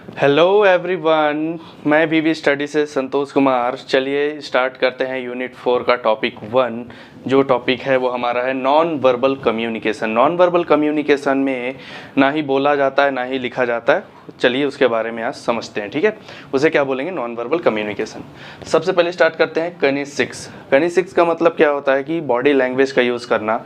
Hello everyone, मैं बीबी study से संतोष कुमार। चलिए स्टार्ट करते हैं यूनिट 4 का टॉपिक 1। जो टॉपिक है वो हमारा है non verbal communication. Non verbal communication में ना ही बोला जाता है ना ही लिखा जाता है। चलिए उसके बारे में आज समझते हैं, ठीक है। उसे क्या बोलेंगे? Non verbal communication. सबसे पहले स्टार्ट करते हैं कनिसिक्स। कनिसिक्स का मतलब क्या होता है कि बॉडी लैंग्वेज का यूज़ करना।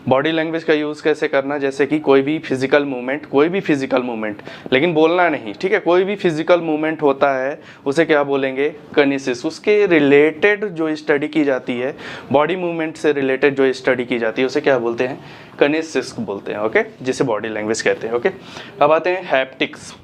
बॉडी लैंग्वेज का यूज़ कैसे करना? जैसे कि कोई भी फिजिकल मूवमेंट, लेकिन बोलना नहीं, ठीक है। कोई भी फिजिकल मूवमेंट होता है उसे क्या बोलेंगे? कनिसिक्स। उसके रिलेटेड जो स्टडी की जाती है, बॉडी मूवमेंट से रिलेटेड जो स्टडी की जाती है उसे क्या बोलते हैं? कनिसिक्स बोलते हैं, ओके, जिसे बॉडी लैंग्वेज कहते हैं, ओके। अब आते हैं हैप्टिक्स।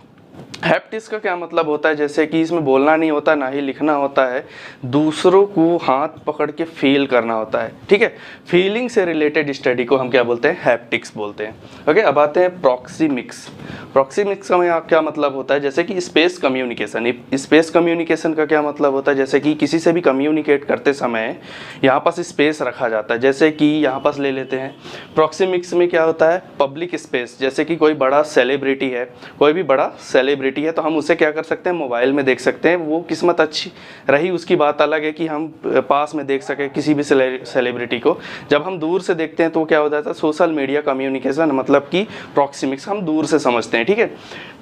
हैप्टिक्स का क्या मतलब होता है? जैसे कि इसमें बोलना नहीं होता ना ही लिखना होता है, दूसरों को हाथ पकड़ के फील करना होता है, ठीक है। फीलिंग से रिलेटेड स्टडी को हम क्या बोलते हैं? हैप्टिक्स बोलते हैं, ओके। अब आते हैं प्रॉक्सिमिक्स। प्रॉक्सिमिक्स का क्या मतलब होता है? जैसे कि स्पेस कम्युनिकेशन। स्पेस कम्युनिकेशन का क्या मतलब होता है? जैसे कि किसी से भी कम्युनिकेट करते समय यहाँ पास स्पेस रखा जाता है। जैसे कि यहाँ पास ले लेते हैं, प्रॉक्सिमिक्स में क्या होता है? Public space. जैसे कि कोई बड़ा सेलिब्रिटी है, कोई भी बड़ा सेलिब्रिटी है, तो हम उसे क्या कर सकते हैं? मोबाइल में देख सकते हैं। वो किस्मत अच्छी रही उसकी बात अलग है कि हम पास में देख सके किसी भी सेलिब्रिटी को। जब हम दूर से देखते हैं तो क्या हो जाता है? सोशल मीडिया कम्युनिकेशन, मतलब कि प्रॉक्सिमिक्स हम दूर से समझते हैं, ठीक है।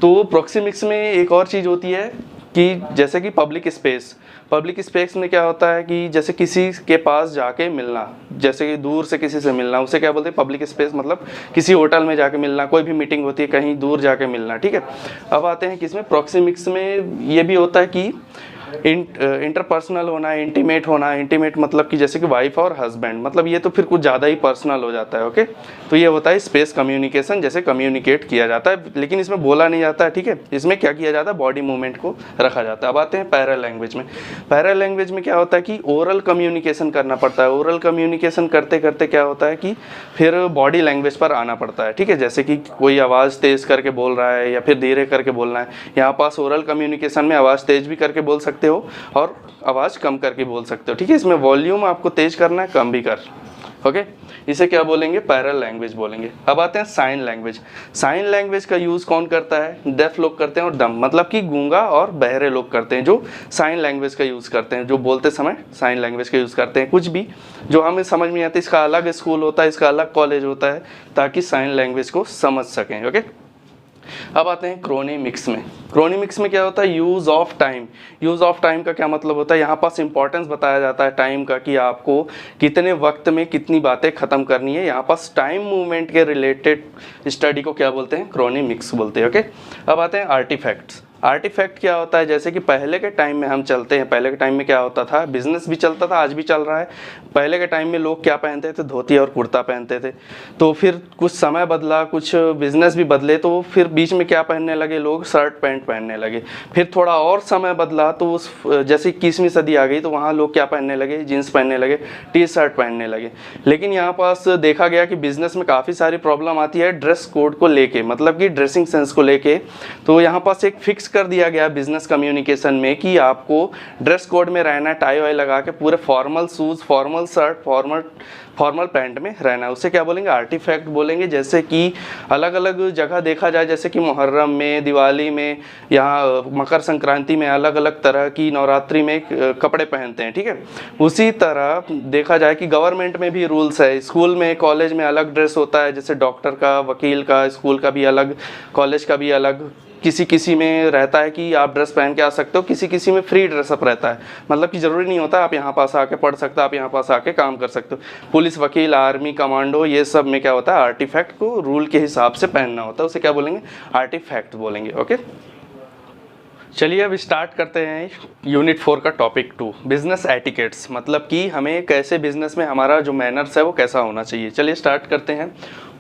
तो प्रॉक्सिमिक्स में एक और चीज़ होती है कि जैसे कि पब्लिक स्पेस में क्या होता है कि जैसे किसी के पास जाके मिलना, जैसे कि दूर से किसी से मिलना, उसे क्या बोलते हैं? Public space. मतलब किसी होटल में जाके मिलना, कोई भी मीटिंग होती है कहीं दूर जाके मिलना, ठीक है। अब आते हैं किसमें? प्रॉक्सिमिक्स में ये भी होता है कि इंटरपर्सनल होना, इंटीमेट होना। इंटीमेट मतलब कि जैसे कि वाइफ और हस्बैंड, मतलब ये तो फिर कुछ ज़्यादा ही पर्सनल हो जाता है, ओके। तो ये होता है स्पेस कम्युनिकेशन, जैसे कम्युनिकेट किया जाता है, लेकिन इसमें बोला नहीं जाता है, ठीक है। इसमें क्या किया जाता है? बॉडी मूवमेंट को रखा जाता है। अब आते हैं पैरल लैंग्वेज में। पैरल लैंग्वेज में क्या होता है कि ओरल कम्युनिकेशन करना पड़ता है। ओरल कम्युनिकेशन करते करते क्या होता है कि फिर बॉडी लैंग्वेज पर आना पड़ता है, ठीक है। जैसे कि कोई आवाज़ तेज़ करके बोल रहा है या फिर धीरे करके बोलना है। यहाँ पास ओरल कम्युनिकेशन में आवाज़ तेज़ भी करके बोल सकते हो और आवाज़ कम करके बोल सकते हो, ठीक है। इसमें वॉल्यूम आपको तेज करना है, कम भी कर, ओके। इसे क्या बोलेंगे? पैरल लैंग्वेज बोलेंगे। अब आते हैं साइन लैंग्वेज। साइन लैंग्वेज का यूज़ कौन करता है? डेफ लोग करते हैं और डम, मतलब कि गूंगा और बहरे लोग करते हैं, जो साइन लैंग्वेज का यूज़ करते हैं, जो बोलते समय साइन लैंग्वेज का यूज़ करते हैं। कुछ भी जो हमें समझ में आता है, इसका अलग स्कूल होता है, इसका अलग कॉलेज होता है, ताकि साइन लैंग्वेज को समझ सकें, ओके। अब आते हैं क्रोनिमिक्स में। क्रोनिमिक्स में क्या होता है? Use of time. Use of time का क्या मतलब होता है? यहाँ पास इंपॉर्टेंस बताया जाता है टाइम का, कि आपको कितने वक्त में कितनी बातें ख़त्म करनी है। यहाँ पास टाइम मूवमेंट के रिलेटेड स्टडी को क्या बोलते हैं? क्रोनिमिक्स बोलते हैं, ओके। अब आते हैं आर्टिफैक्ट्स। आर्टिफैक्ट क्या होता है? जैसे कि पहले के टाइम में हम चलते हैं, पहले के टाइम में क्या होता था? बिजनेस भी चलता था, आज भी चल रहा है। पहले के टाइम में लोग क्या पहनते थे? धोती और कुर्ता पहनते थे। तो फिर कुछ समय बदला, कुछ बिजनेस भी बदले, तो फिर बीच में क्या पहनने लगे लोग? शर्ट पैंट पहनने लगे। फिर थोड़ा और समय बदला तो उस जैसे 21वीं सदी आ गई तो वहाँ लोग क्या पहनने लगे? जीन्स पहनने लगे, टी शर्ट पहनने लगे। लेकिन यहाँ पास देखा गया कि बिजनेस में काफ़ी सारी प्रॉब्लम आती है ड्रेस कोड को लेके, मतलब कि ड्रेसिंग सेंस को लेके। तो यहाँ पास एक फिक्स कर दिया गया बिजनेस कम्युनिकेशन में कि आपको ड्रेस कोड में रहना, टाई वाई लगा के, पूरे formal shoes, formal shirt, formal pant में रहना। उसे क्या बोलेंगे? आर्टिफैक्ट बोलेंगे। जैसे कि अलग अलग जगह देखा जाए, जैसे कि मुहर्रम में, दिवाली में, यहाँ मकर संक्रांति में अलग अलग तरह की, नवरात्रि में कपड़े पहनते हैं, ठीक है। उसी तरह देखा जाए कि गवर्नमेंट में भी रूल्स है। स्कूल में, कॉलेज में अलग ड्रेस होता है, जैसे डॉक्टर का, वकील का, स्कूल का भी अलग, कॉलेज का भी अलग। किसी किसी में रहता है कि आप ड्रेस पहन के आ सकते हो, किसी किसी में फ्री ड्रेसअप रहता है, मतलब कि ज़रूरी नहीं होता आप यहाँ पास आके पढ़ सकते हो, आप यहाँ पास आके काम कर सकते हो। पुलिस, वकील, आर्मी, कमांडो, ये सब में क्या होता है? आर्टिफैक्ट को रूल के हिसाब से पहनना होता है, उसे क्या बोलेंगे? आर्टिफैक्ट बोलेंगे, ओके। चलिए अब स्टार्ट करते हैं यूनिट 4 का टॉपिक 2, बिजनेस एटिकेट्स। मतलब कि हमें कैसे बिजनेस में हमारा जो मैनर्स है वो कैसा होना चाहिए। चलिए स्टार्ट करते हैं।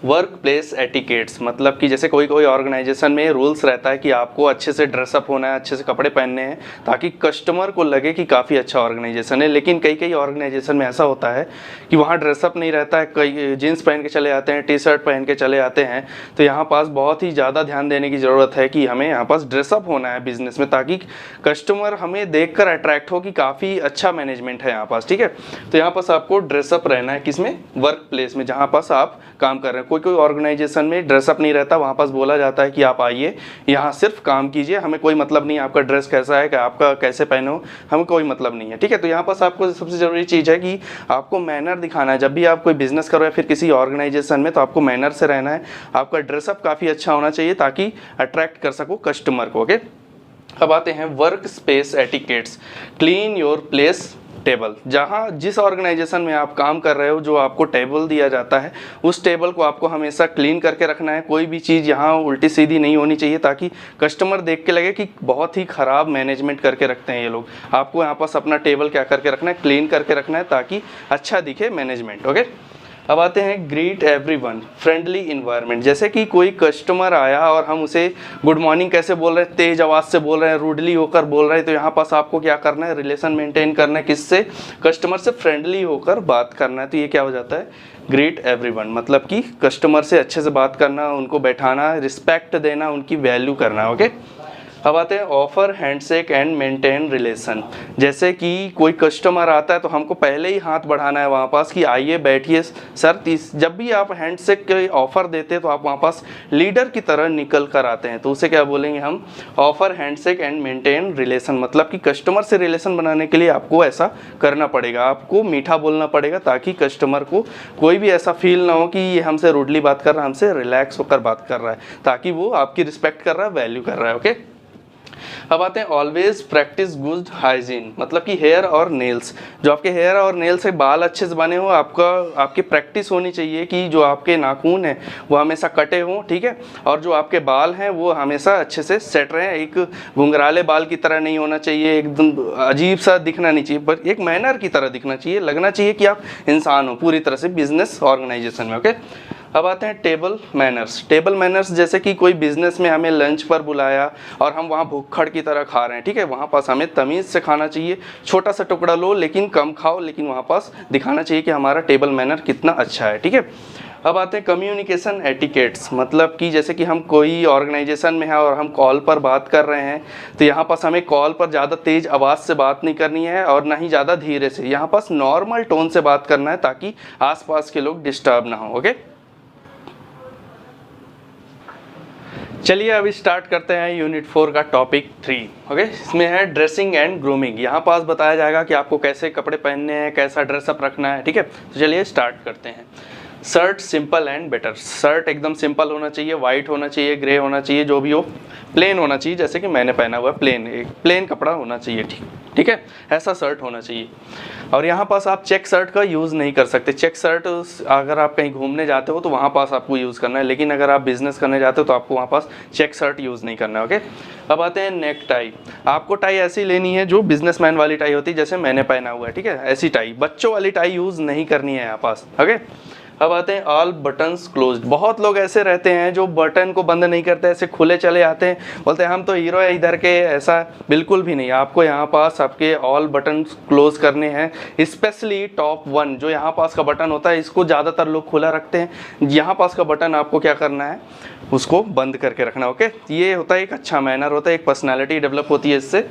वर्क प्लेस एटिकेट्स, मतलब कि जैसे कोई कोई ऑर्गेनाइजेशन में रूल्स रहता है कि आपको अच्छे से ड्रेसअप होना है, अच्छे से कपड़े पहनने हैं, ताकि कस्टमर को लगे कि काफ़ी अच्छा ऑर्गेनाइजेशन है। लेकिन कई कई ऑर्गेनाइजेशन में ऐसा होता है कि वहाँ ड्रेसअप नहीं रहता है, कई जीन्स पहन के चले आते हैं, टी शर्ट पहन के चले आते हैं। तो यहाँ पास बहुत ही ज़्यादा ध्यान देने की ज़रूरत है कि हमें यहाँ पास ड्रेसअप होना है बिजनेस में, ताकि कस्टमर हमें देख कर अट्रैक्ट हो कि काफ़ी अच्छा मैनेजमेंट है यहाँ पास, ठीक है। तो यहाँ पास आपको ड्रेसअप रहना है, किसमें? वर्क प्लेस में, जहाँ पास आप काम कर रहे हैं। कोई कोई ऑर्गेनाइजेशन में ड्रेसअप नहीं रहता, वहाँ पास बोला जाता है कि आप आइए यहाँ सिर्फ काम कीजिए, हमें कोई मतलब नहीं है आपका ड्रेस कैसा है, आपका कैसे पहनो, हमें कोई मतलब नहीं है, ठीक है। तो यहाँ पास आपको सबसे ज़रूरी चीज़ है कि आपको मैनर दिखाना है। जब भी आप कोई बिजनेस करो या फिर किसी ऑर्गेनाइजेशन में, तो आपको मैनर से रहना है, आपका ड्रेसअप काफ़ी अच्छा होना चाहिए ताकि अट्रैक्ट कर सको कस्टमर को, ओके। अब आते हैं work space etiquettes. Clean your place table. जहाँ जिस ऑर्गेनाइजेशन में आप काम कर रहे हो, जो आपको टेबल दिया जाता है, उस टेबल को आपको हमेशा क्लीन करके रखना है। कोई भी चीज़ यहाँ उल्टी सीधी नहीं होनी चाहिए ताकि कस्टमर देख के लगे कि बहुत ही ख़राब मैनेजमेंट करके रखते हैं ये लोग। आपको यहाँ पास अपना टेबल क्या करके रखना है, क्लीन करके रखना है ताकि अच्छा दिखे मैनेजमेंट, ओके। अब आते हैं ग्रीट एवरीवन, फ्रेंडली इन्वायरमेंट। जैसे कि कोई कस्टमर आया और हम उसे गुड मॉर्निंग कैसे बोल रहे हैं, तेज आवाज़ से बोल रहे हैं, रूडली होकर बोल रहे हैं, तो यहाँ पास आपको क्या करना है, रिलेशन मेंटेन करना है। किससे? कस्टमर से फ्रेंडली होकर बात करना है। तो ये क्या हो जाता है, ग्रीट एवरीवन, मतलब कि कस्टमर से अच्छे से बात करना, उनको बैठाना, रिस्पेक्ट देना, उनकी वैल्यू करना, ओके। अब आते हैं offer handshake and maintain relation. जैसे कि कोई कस्टमर आता है तो हमको पहले ही हाथ बढ़ाना है वहाँ पास कि आइए बैठिए सर। जब भी आप हैंडशेक के ऑफ़र देते हैं तो आप वहाँ पास लीडर की तरह निकल कर आते हैं, तो उसे क्या बोलेंगे हम, offer handshake and maintain relation. मतलब कि कस्टमर से रिलेशन बनाने के लिए आपको ऐसा करना पड़ेगा, आपको मीठा बोलना पड़ेगा ताकि कस्टमर को कोई भी ऐसा फील ना हो कि ये हमसे रूडली बात कर रहा है, हमसे रिलैक्स होकर बात कर रहा है, ताकि वो आपकी रिस्पेक्ट कर रहा है, वैल्यू कर रहा है, ओके। अब आते हैं ऑलवेज प्रैक्टिस गुड हाइजीन। मतलब कि हेयर और नेल्स, जो आपके हेयर और नेल्स से बाल अच्छे से बने हो, आपकी प्रैक्टिस होनी चाहिए कि जो आपके नाखून हैं वो हमेशा कटे हों, ठीक है, और जो आपके बाल हैं वो हमेशा अच्छे से सेट रहें। एक घुंघराले बाल की तरह नहीं होना चाहिए, एकदम अजीब सा दिखना नहीं चाहिए, पर एक मैनर की तरह दिखना चाहिए, लगना चाहिए कि आप इंसान हो पूरी तरह से बिजनेस ऑर्गेनाइजेशन में, ओके। अब आते हैं टेबल मैनर्स। टेबल मैनर्स जैसे कि कोई बिजनेस में हमें लंच पर बुलाया और हम वहाँ भूखड़ की तरह खा रहे हैं, ठीक है, वहाँ पास हमें तमीज़ से खाना चाहिए। छोटा सा टुकड़ा लो लेकिन कम खाओ, लेकिन वहाँ पास दिखाना चाहिए कि हमारा टेबल मैनर कितना अच्छा है, ठीक है। अब आते हैं कम्युनिकेशन एटिकेट्स। मतलब कि जैसे कि हम कोई ऑर्गेनाइजेशन में है और हम कॉल पर बात कर रहे हैं, तो यहाँ पास हमें कॉल पर ज़्यादा तेज़ आवाज़ से बात नहीं करनी है और ना ही ज़्यादा धीरे से, यहाँ पास नॉर्मल टोन से बात करना है ताकि आसपास के लोग डिस्टर्ब ना हो, ओके। चलिए अभी स्टार्ट करते हैं यूनिट 4 का टॉपिक 3, ओके। इसमें है ड्रेसिंग एंड ग्रूमिंग। यहाँ पास बताया जाएगा कि आपको कैसे कपड़े पहनने हैं, कैसा ड्रेसअप रखना है, ठीक है। तो चलिए स्टार्ट करते हैं। Shirt simple and better. Shirt एकदम सिंपल होना चाहिए, वाइट होना चाहिए, ग्रे होना चाहिए, जो भी हो, प्लेन होना चाहिए, जैसे कि मैंने पहना हुआ प्लेन, एक प्लेन कपड़ा होना चाहिए, ठीक है, ऐसा शर्ट होना चाहिए। और यहाँ पास आप चेक शर्ट का यूज़ नहीं कर सकते। चेक शर्ट अगर आप कहीं घूमने जाते हो तो वहाँ पास आपको यूज़ करना है, लेकिन अगर आप बिजनेस करने जाते हो तो आपको वहाँ पास चेक शर्ट यूज़ नहीं करना है, ओके। अब आते हैं नेक टाई। आपको टाई ऐसी लेनी है जो बिजनेसमैन वाली टाई होती है, जैसे मैंने पहना हुआ है, ठीक है, ऐसी टाई। बच्चों वाली टाई यूज़ नहीं करनी है यहाँ पास, ओके। अब आते हैं ऑल बटन्स क्लोज्ड। बहुत लोग ऐसे रहते हैं जो बटन को बंद नहीं करते, ऐसे खुले चले आते हैं, बोलते हैं हम तो हीरो है इधर के। ऐसा बिल्कुल भी नहीं, आपको यहाँ पास आपके ऑल बटन क्लोज करने हैं। स्पेशली टॉप 1 जो यहाँ पास का बटन होता है, इसको ज़्यादातर लोग खुला रखते हैं। यहाँ पास का बटन आपको क्या करना है, उसको बंद करके रखना, ओके। ये होता है एक अच्छा मैनर होता है, एक पर्सनैलिटी डेवलप होती है इससे।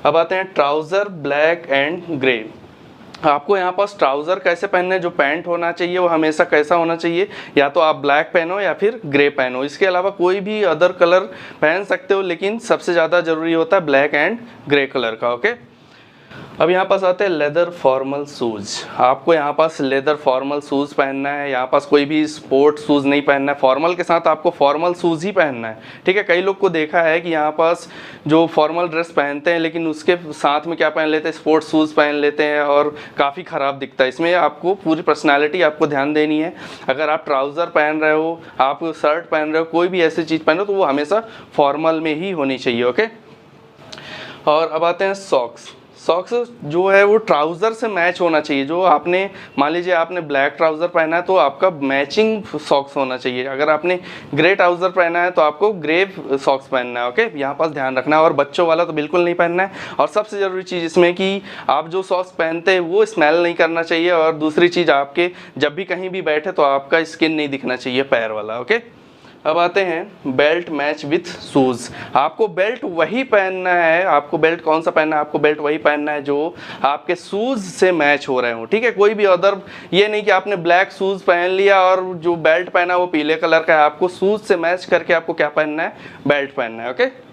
अब आते हैं ट्राउज़र ब्लैक एंड ग्रे। आपको यहाँ पास ट्राउज़र कैसे पहनने हैं, जो पैंट होना चाहिए वो हमेशा कैसा होना चाहिए, या तो आप ब्लैक पहनो या फिर ग्रे पहनो, इसके अलावा कोई भी अदर कलर पहन सकते हो, लेकिन सबसे ज़्यादा ज़रूरी होता है ब्लैक एंड ग्रे कलर का, ओके। अब यहाँ पास आते हैं लेदर फॉर्मल शूज़। आपको यहाँ पास लेदर फॉर्मल शूज़ पहनना है, यहाँ पास कोई भी स्पोर्ट शूज़ नहीं पहनना है। फॉर्मल के साथ आपको फॉर्मल शूज़ ही पहनना है, ठीक है। कई लोग को देखा है कि यहाँ पास जो फॉर्मल ड्रेस पहनते हैं लेकिन उसके साथ में क्या पहन लेते हैं, स्पोर्ट्स शूज़ पहन लेते हैं और काफ़ी ख़राब दिखता है। इसमें आपको पूरी पर्सनैलिटी आपको ध्यान देनी है। अगर आप ट्राउज़र पहन रहे हो, आप शर्ट पहन रहे हो, कोई भी ऐसी चीज़ पहन रहे हो, तो वो हमेशा फॉर्मल में ही होनी चाहिए, ओके। और अब आते हैं सॉक्स। सॉक्स जो है वो ट्राउज़र से मैच होना चाहिए। जो आपने मान लीजिए आपने ब्लैक ट्राउज़र पहना है तो आपका मैचिंग सॉक्स होना चाहिए। अगर आपने ग्रे ट्राउज़र पहना है तो आपको ग्रे सॉक्स पहनना है, ओके। यहाँ पास ध्यान रखना है। और बच्चों वाला तो बिल्कुल नहीं पहनना है। और सबसे ज़रूरी चीज़ इसमें कि आप जो सॉक्स पहनते हैं वो स्मेल नहीं करना चाहिए। और दूसरी चीज़, आपके जब भी कहीं भी बैठे तो आपका स्किन नहीं दिखना चाहिए, पैर वाला, ओके। अब आते हैं बेल्ट मैच विथ शूज़। आपको बेल्ट वही पहनना है, आपको बेल्ट कौन सा पहनना है, आपको बेल्ट वही पहनना है जो आपके शूज़ से मैच हो रहे हो, ठीक है। कोई भी अदर, ये नहीं कि आपने ब्लैक शूज़ पहन लिया और जो बेल्ट पहना वो पीले कलर का है। आपको शूज़ से मैच करके आपको क्या पहनना है, बेल्ट पहनना है, ओके।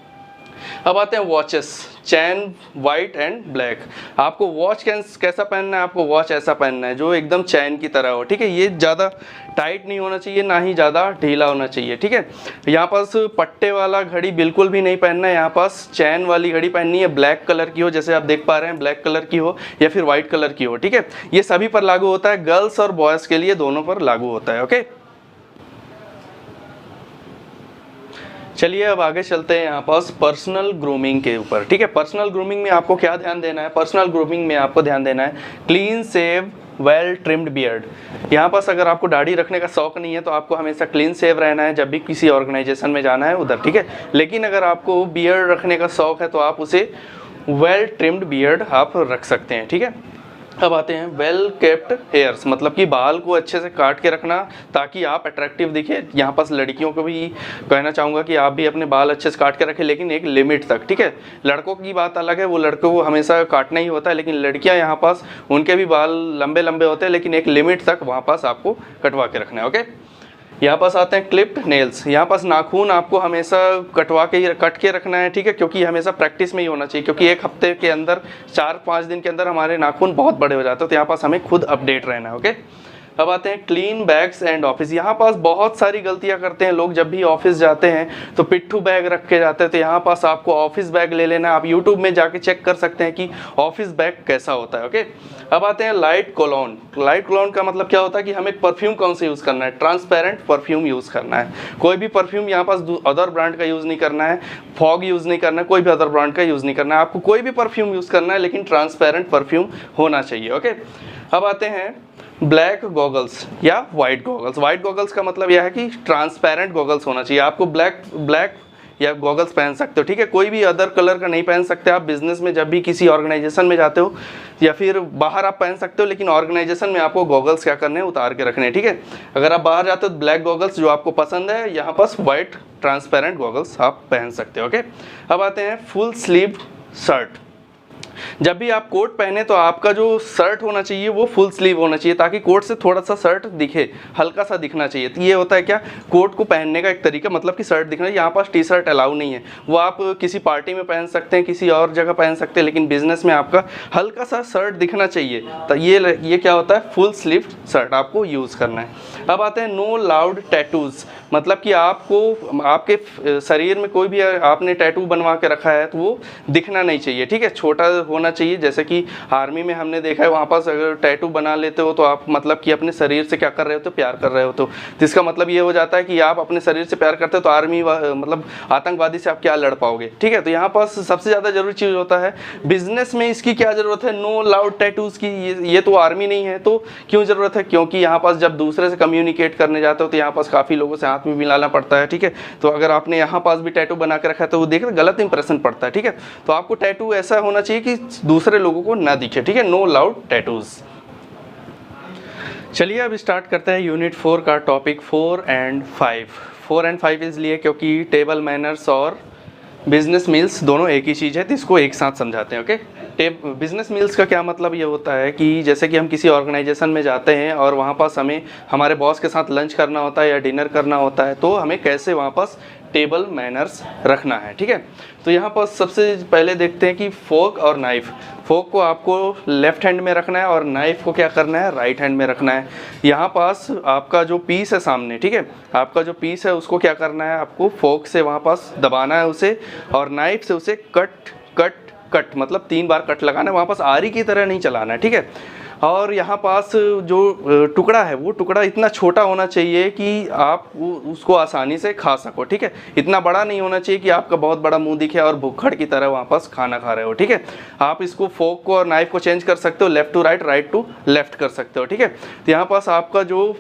अब आते हैं watches, chain white and black. आपको वॉच कैसा पहनना है, आपको वॉच ऐसा पहनना है जो एकदम चैन की तरह हो, ठीक है। ये ज़्यादा टाइट नहीं होना चाहिए, ना ही ज़्यादा ढीला होना चाहिए, ठीक है। यहाँ पास पट्टे वाला घड़ी बिल्कुल भी नहीं पहनना है, यहाँ पास चैन वाली घड़ी पहननी है, ब्लैक कलर की हो, जैसे आप देख पा रहे हैं ब्लैक कलर की हो या फिर वाइट कलर की हो, ठीक है। ये सभी पर लागू होता है, गर्ल्स और बॉयज़ के लिए दोनों पर लागू होता है, ओके। चलिए अब आगे चलते हैं यहाँ पास पर्सनल ग्रूमिंग के ऊपर, ठीक है। पर्सनल ग्रूमिंग में आपको क्या ध्यान देना है, पर्सनल ग्रूमिंग में आपको ध्यान देना है clean save well trimmed beard. यहाँ पास अगर आपको दाढ़ी रखने का शौक नहीं है तो आपको हमेशा क्लीन सेव रहना है जब भी किसी ऑर्गेनाइजेशन में जाना है उधर, ठीक है। लेकिन अगर आपको बियर्ड रखने का शौक है तो आप उसे वेल ट्रिम्ड बियर्ड आप रख सकते हैं, ठीक है। अब आते हैं वेल केप्ट हेयर्स, मतलब कि बाल को अच्छे से काट के रखना ताकि आप अट्रैक्टिव दिखे। यहाँ पास लड़कियों को भी कहना चाहूँगा कि आप भी अपने बाल अच्छे से काट के रखें, लेकिन एक लिमिट तक, ठीक है। लड़कों की बात अलग है, वो लड़कों को हमेशा काटना ही होता है, लेकिन लड़कियाँ यहाँ पास उनके भी बाल लंबे लंबे होते हैं, लेकिन एक लिमिट तक वहाँ पास आपको कटवा के रखना है, ओके। यहाँ पास आते हैं क्लिप्ड नेल्स। यहाँ पास नाखून आपको हमेशा कट के रखना है, ठीक है, क्योंकि हमेशा प्रैक्टिस में ही होना चाहिए, क्योंकि एक हफ्ते के अंदर 4-5 दिन के अंदर हमारे नाखून बहुत बड़े हो जाते हैं, तो यहाँ पास हमें खुद अपडेट रहना है, ओके। अब आते हैं क्लीन बैग्स एंड ऑफिस। यहाँ पास बहुत सारी गलतियाँ करते हैं लोग, जब भी ऑफिस जाते हैं तो पिट्ठू बैग रख के जाते हैं, तो यहाँ पास आपको ऑफिस बैग ले लेना है। आप यूट्यूब में जाके चेक कर सकते हैं कि ऑफिस बैग कैसा होता है, ओके। अब आते हैं लाइट कोलोन। लाइट कोलोन का मतलब क्या होता है कि हमें परफ्यूम कौन सा यूज़ करना है, ट्रांसपेरेंट परफ्यूम यूज़ करना है। कोई भी परफ्यूम यहाँ पास अदर ब्रांड का यूज़ नहीं करना है, फॉग यूज़ नहीं करना है, कोई भी अदर ब्रांड का यूज़ नहीं करना है। आपको कोई भी परफ्यूम यूज़ करना है, लेकिन ट्रांसपेरेंट परफ्यूम होना चाहिए, ओके। अब आते हैं ब्लैक गॉगल्स या वाइट गॉगल्स। वाइट गॉगल्स का मतलब यह है कि ट्रांसपेरेंट गॉगल्स होना चाहिए। आपको ब्लैक या गॉगल्स पहन सकते हो, ठीक है, कोई भी अदर कलर का नहीं पहन सकते आप। बिजनेस में जब भी किसी ऑर्गेनाइजेशन में जाते हो या फिर बाहर आप पहन सकते हो, लेकिन ऑर्गेनाइजेशन में आपको गॉगल्स क्या करने हैं, उतार के रखने हैं, ठीक है। अगर आप बाहर जाते हो तो ब्लैक गॉगल्स जो आपको पसंद है, यहाँ पास वाइट ट्रांसपेरेंट गॉगल्स आप पहन सकते हो, ओके। अब आते हैं फुल स्लीव शर्ट। जब भी आप कोट पहने तो आपका जो शर्ट होना चाहिए वो फुल स्लीव होना चाहिए, ताकि कोट से थोड़ा सा शर्ट दिखे, हल्का सा दिखना चाहिए। तो ये होता है क्या, कोट को पहनने का एक तरीका, मतलब कि शर्ट दिखना। यहाँ पास टी शर्ट अलाउ नहीं है, वो आप किसी पार्टी में पहन सकते हैं, किसी और जगह पहन सकते हैं, लेकिन बिजनेस में आपका हल्का सा शर्ट दिखना चाहिए। तो ये क्या होता है, फुल स्लीव शर्ट आपको यूज़ करना है। अब आते हैं नो लाउड टैटूज़, मतलब कि आपको आपके शरीर में कोई भी आपने टैटू बनवा के रखा है तो वो दिखना नहीं चाहिए, ठीक है, छोटा होना चाहिए। जैसे कि आर्मी में हमने देखा है, वहाँ पास अगर टैटू बना लेते हो तो आप मतलब कि अपने शरीर से क्या कर रहे हो, तो प्यार कर रहे हो। तो इसका मतलब ये हो जाता है कि आप अपने शरीर से प्यार करते हो तो आर्मी मतलब आतंकवादी से आप क्या लड़ पाओगे, ठीक है। तो यहाँ पास सबसे ज़्यादा जरूरी चीज़ होता है बिजनेस में, इसकी क्या ज़रूरत है, नो लाउड टैटूज़ की। ये तो आर्मी नहीं है तो क्यों ज़रूरत है, क्योंकि यहाँ पास जब दूसरे से कम्युनिकेट करने जाते हो तो यहाँ पास काफ़ी लोगों से हाथ में मिलाना पड़ता है, ठीक है। तो अगर आपने यहाँ पास भी टैटू बना के रखा है तो वो देख गलत इंप्रेशन पड़ता है, ठीक है। तो आपको टैटू ऐसा होना चाहिए कि दूसरे लोगों को ना दिखे, ठीक है, नो लाउड टैटूज़। चलिए अब स्टार्ट करते हैं यूनिट 4 का टॉपिक 4 एंड 5। 4 एंड 5 इसलिए क्योंकि टेबल मैनर्स और बिजनेस मील्स दोनों एक ही चीज़ है, तो इसको एक साथ समझाते हैं, ओके। बिजनेस मील्स का क्या मतलब ये होता है कि जैसे कि हम किसी ऑर्गेनाइजेशन में जाते हैं और वहाँ पास हमें हमारे बॉस के साथ लंच करना होता है या डिनर करना होता है, तो हमें कैसे वहाँ पास टेबल मैनर्स रखना है, ठीक है। तो यहाँ पर सबसे पहले देखते हैं कि फोक और नाइफ़। फोक को आपको लेफ्ट हैंड में रखना है और नाइफ़ को क्या करना है, राइट हैंड में रखना है। यहाँ पास आपका जो पीस है सामने, ठीक है, आपका जो पीस है उसको क्या करना है, आपको फोक से वहाँ पास दबाना है उसे, और नाइफ़ से उसे कट कट कट मतलब 3 बार कट लगाना है, वहाँ पास आरी की तरह नहीं चलाना है, ठीक है। और यहाँ पास जो टुकड़ा है वो टुकड़ा इतना छोटा होना चाहिए कि आप उसको आसानी से खा सको, ठीक है। इतना बड़ा नहीं होना चाहिए कि आपका बहुत बड़ा मुंह दिखे और भुक्खड़ की तरह वहाँ पास खाना खा रहे हो, ठीक है। आप इसको फोक को और नाइफ को चेंज कर सकते हो, left to right, right to left कर सकते हो, ठीक है। तो यहाँ पास आपका जो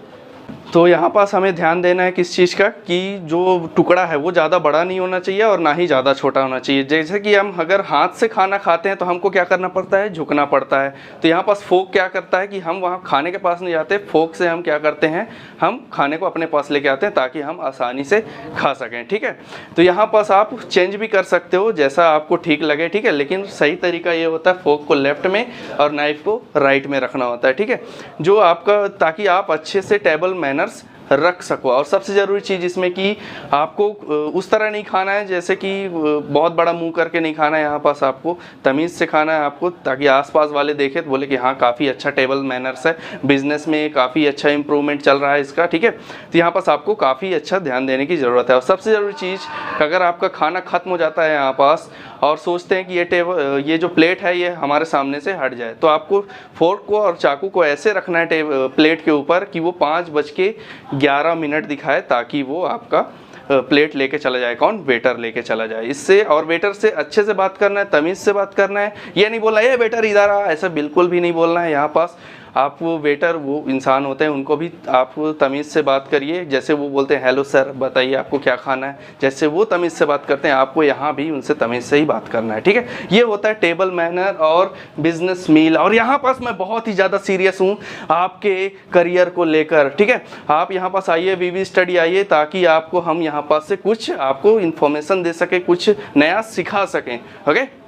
तो यहाँ पास हमें ध्यान देना है किस चीज़ का, कि जो टुकड़ा है वो ज़्यादा बड़ा नहीं होना चाहिए और ना ही ज़्यादा छोटा होना चाहिए। जैसे कि हम अगर हाथ से खाना खाते हैं तो हमको क्या करना पड़ता है, झुकना पड़ता है। तो यहाँ पास फोक क्या करता है कि हम वहाँ खाने के पास नहीं जाते, फोक से हम क्या करते हैं, हम खाने को अपने पास लेके आते हैं ताकि हम आसानी से खा सकें। ठीक है, तो यहाँ पास आप चेंज भी कर सकते हो जैसा आपको ठीक लगे। ठीक है, लेकिन सही तरीका ये होता है फोक को लेफ्ट में और नाइफ को राइट में रखना होता है। ठीक है, जो आपका, ताकि आप अच्छे से टेबल मैनर्स रख सको। और सबसे ज़रूरी चीज़ इसमें कि आपको उस तरह नहीं खाना है जैसे कि बहुत बड़ा मुंह करके नहीं खाना है। यहाँ पास आपको तमीज़ से खाना है आपको, ताकि आसपास वाले देखें तो बोले कि हाँ काफ़ी अच्छा टेबल मैनर्स है, बिज़नेस में काफ़ी अच्छा इंप्रूवमेंट चल रहा है इसका। ठीक है, तो यहाँ पास आपको काफ़ी अच्छा ध्यान देने की ज़रूरत है। और सबसे ज़रूरी चीज़, अगर आपका खाना ख़त्म हो जाता है यहाँ पास और सोचते हैं कि ये जो प्लेट है ये हमारे सामने से हट जाए, तो आपको फोर्क को और चाकू को ऐसे रखना है प्लेट के ऊपर कि वो 5:11 दिखाए, ताकि वो आपका प्लेट लेके चला जाए। कौन? वेटर लेके चला जाए। इससे, और वेटर से अच्छे से बात करना है, तमीज़ से बात करना है। ये नहीं बोलना ये वेटर इधर आ, ऐसा बिल्कुल भी नहीं बोलना है। यहाँ पास आप, वो वेटर वो इंसान होते हैं, उनको भी आप तमीज़ से बात करिए। जैसे वो बोलते हैं हेलो सर बताइए आपको क्या खाना है, जैसे वो तमीज़ से बात करते हैं आपको यहाँ भी उनसे तमीज़ से ही बात करना है। ठीक है, ये होता है टेबल मैनर और बिजनेस मील। और यहाँ पास मैं बहुत ही ज़्यादा सीरियस हूँ आपके करियर को लेकर। ठीक है, आप यहाँ पास आइए, वीवी स्टडी आइए, ताकि आपको हम यहाँ पास से कुछ आपको इन्फॉर्मेशन दे सके, कुछ नया सिखा सकें। ओके।